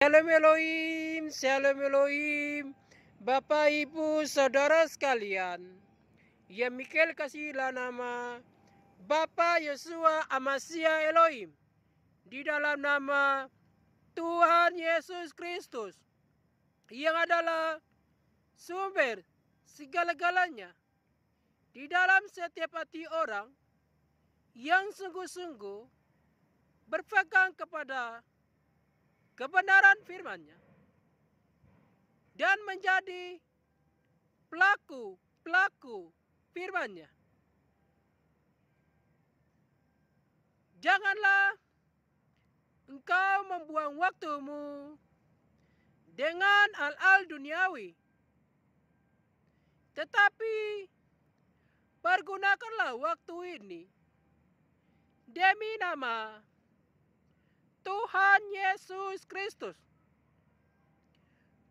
Shalom Elohim, Shalom Elohim, Bapak Ibu Saudara sekalian, yang Mikel kasihlah nama Bapak Yesua Amasia Elohim, di dalam nama Tuhan Yesus Kristus, yang adalah sumber segala-galanya, di dalam setiap hati orang yang sungguh-sungguh berpegang kepada kebenaran firman-Nya dan menjadi pelaku firman-Nya. Janganlah engkau membuang waktumu dengan hal-hal duniawi, tetapi pergunakanlah waktu ini demi nama Tuhan Yesus Kristus.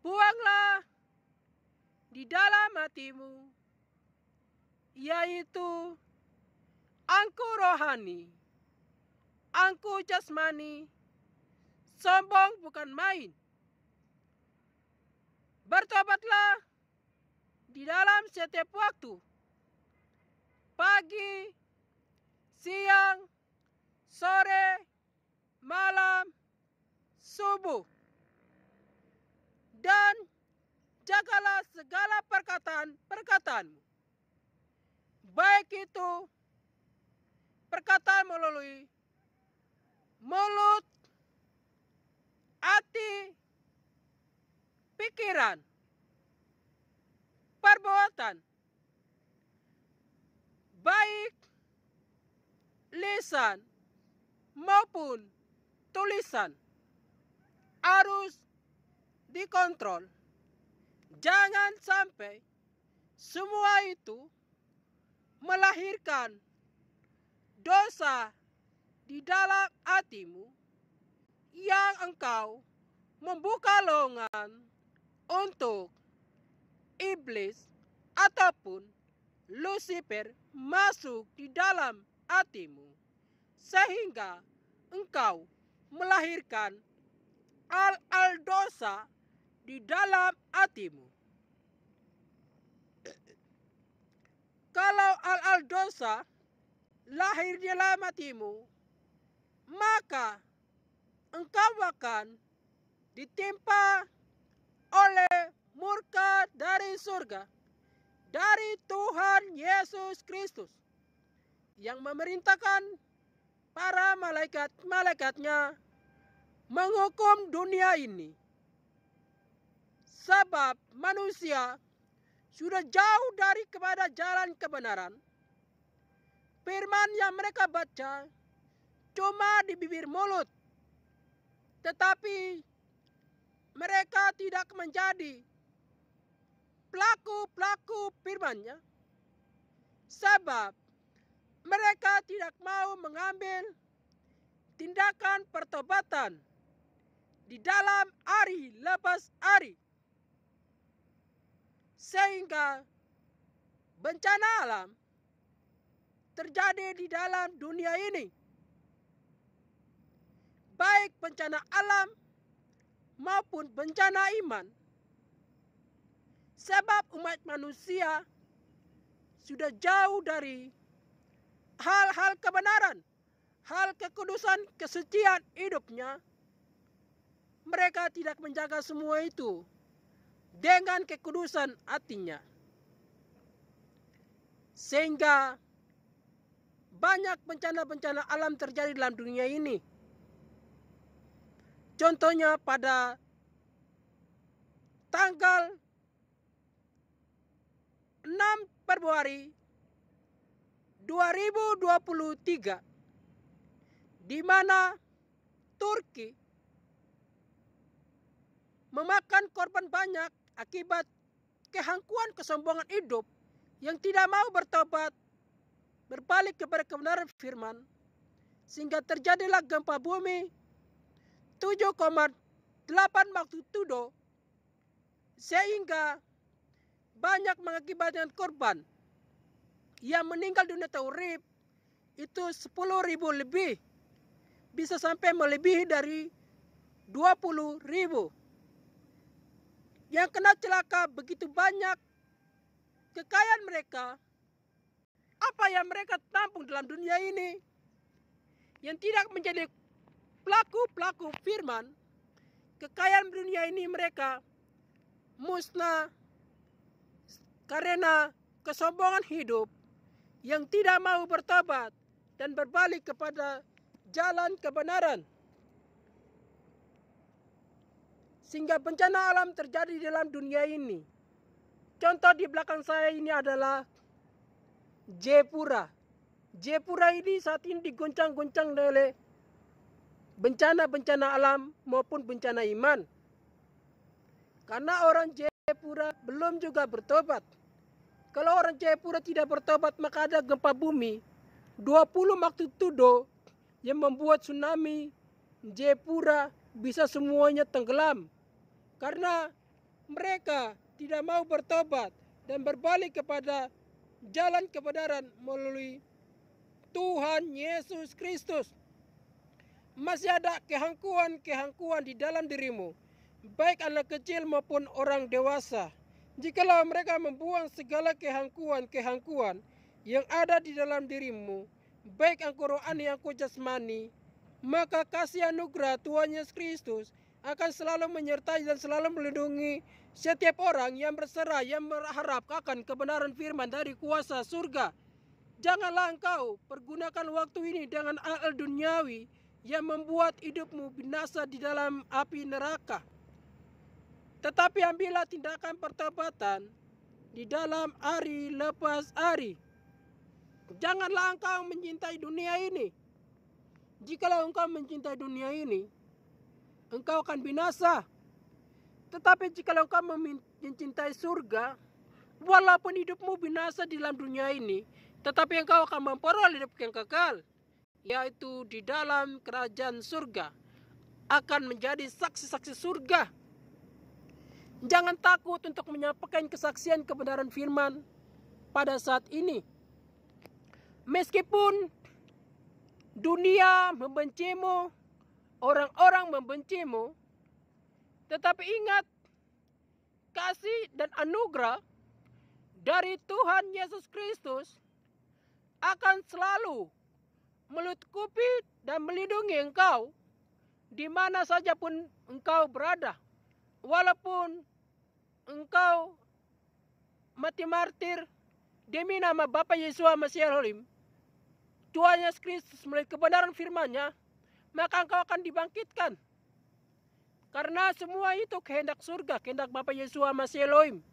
Buanglah di dalam hatimu, yaitu angku rohani, angku jasmani, sombong bukan main. Bertobatlah di dalam setiap waktu, pagi, siang, sore, malam, subuh, dan jagalah segala perkataanmu, baik itu perkataan melalui mulut, hati, pikiran, perbuatan, baik lisan maupun tulisan, harus dikontrol. Jangan sampai semua itu melahirkan dosa di dalam hatimu yang engkau membuka lowongan untuk iblis ataupun Lucifer masuk di dalam hatimu, sehingga engkau melahirkan hal-hal dosa di dalam hatimu. Kalau hal-hal dosa lahir di dalam hatimu, maka engkau akan ditimpa oleh murka dari surga, dari Tuhan Yesus Kristus, yang memerintahkan para malaikat-malaikatnya menghukum dunia ini. Sebab manusia sudah jauh dari kepada jalan kebenaran. Firman yang mereka baca cuma di bibir mulut, tetapi mereka tidak menjadi pelaku firman-Nya, sebab mereka tidak mau mengambil tindakan pertobatan di dalam hari lepas hari, sehingga bencana alam terjadi di dalam dunia ini, baik bencana alam maupun bencana iman, sebab umat manusia sudah jauh dari hal-hal kebenaran, hal kekudusan, kesucian hidupnya. Mereka tidak menjaga semua itu dengan kekudusan hatinya, sehingga banyak bencana-bencana alam terjadi dalam dunia ini. Contohnya pada tanggal 6 Februari 2023, di mana Turki memakan korban banyak akibat kehangkuan kesombongan hidup yang tidak mau bertobat, berbalik kepada kebenaran firman, sehingga terjadilah gempa bumi 7,8 magnitudo, sehingga banyak mengakibatkan korban yang meninggal dunia taurib itu 10.000 lebih, bisa sampai melebihi dari 20.000. Yang kena celaka begitu banyak kekayaan mereka. Apa yang mereka tampung dalam dunia ini yang tidak menjadi pelaku-pelaku firman, kekayaan dunia ini mereka musnah karena kesombongan hidup yang tidak mau bertobat dan berbalik kepada jalan kebenaran. Sehingga bencana alam terjadi dalam dunia ini. Contoh di belakang saya ini adalah Jayapura. Jayapura ini saat ini diguncang-guncang oleh bencana-bencana alam maupun bencana iman. Karena orang Jayapura belum juga bertobat. Kalau orang Jayapura tidak bertobat, maka ada gempa bumi 20 magnitudo yang membuat tsunami Jayapura bisa semuanya tenggelam. Karena mereka tidak mau bertobat dan berbalik kepada jalan kebenaran melalui Tuhan Yesus Kristus. Masih ada kehangkuan-kehangkuan di dalam dirimu, baik anak kecil maupun orang dewasa. Jikalau mereka membuang segala kehangkuan-kehangkuan yang ada di dalam dirimu, baik engkau rohani engkau jasmani, maka kasih anugerah Tuhan Yesus Kristus akan selalu menyertai dan selalu melindungi setiap orang yang berserah, yang berharap akan kebenaran firman dari kuasa surga. Janganlah engkau pergunakan waktu ini dengan hal duniawi yang membuat hidupmu binasa di dalam api neraka. Tetapi ambillah tindakan pertobatan di dalam hari lepas hari. Janganlah engkau mencintai dunia ini. Jikalau engkau mencintai dunia ini, engkau akan binasa. Tetapi jikalau engkau mencintai surga, walaupun hidupmu binasa di dalam dunia ini, tetapi engkau akan memperoleh hidup yang kekal, yaitu di dalam kerajaan surga, akan menjadi saksi-saksi surga. Jangan takut untuk menyampaikan kesaksian kebenaran firman pada saat ini. Meskipun dunia membencimu, orang-orang membencimu, tetapi ingat, kasih dan anugerah dari Tuhan Yesus Kristus akan selalu menutupi dan melindungi engkau di mana saja pun engkau berada. Walaupun engkau mati martir demi nama Bapa Yesua Masih Elohim, Tuhan Yesus Kristus melalui kebenaran firman-Nya, maka engkau akan dibangkitkan. Karena semua itu kehendak surga, kehendak Bapa Yesua Masih Elohim.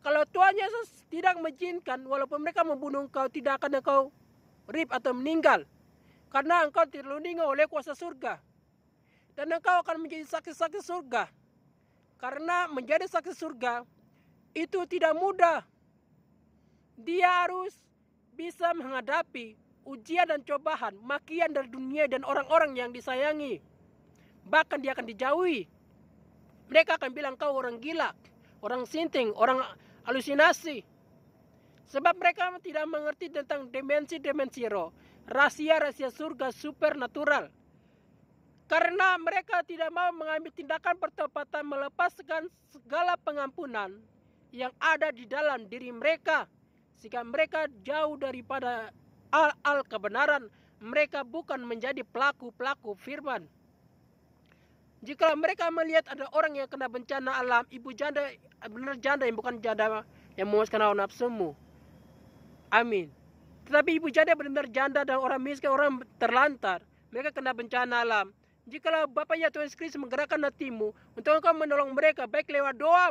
Kalau Tuhan Yesus tidak mengizinkan, walaupun mereka membunuh engkau, tidak akan engkau rip atau meninggal. Karena engkau terlindungi oleh kuasa surga. Dan engkau akan menjadi saksi-saksi surga. Karena menjadi saksi surga itu tidak mudah. Dia harus bisa menghadapi ujian dan cobaan, makian dari dunia dan orang-orang yang disayangi. Bahkan dia akan dijauhi. Mereka akan bilang kau orang gila, orang sinting, orang halusinasi. Sebab mereka tidak mengerti tentang dimensi-dimensi roh, rahasia-rahasia surga supernatural. Karena mereka tidak mau mengambil tindakan pertobatan melepaskan segala pengampunan yang ada di dalam diri mereka. Sehingga mereka jauh daripada al kebenaran. Mereka bukan menjadi pelaku-pelaku firman. Jika mereka melihat ada orang yang kena bencana alam, ibu janda, benar janda yang bukan janda yang memuaskan hawa nafsumu. Amin. Tetapi ibu janda benar janda dan orang miskin, orang terlantar. Mereka kena bencana alam. Jikalau Bapa ya Tuhan Yesus Kristus menggerakkan hatimu untuk engkau menolong mereka, baik lewat doa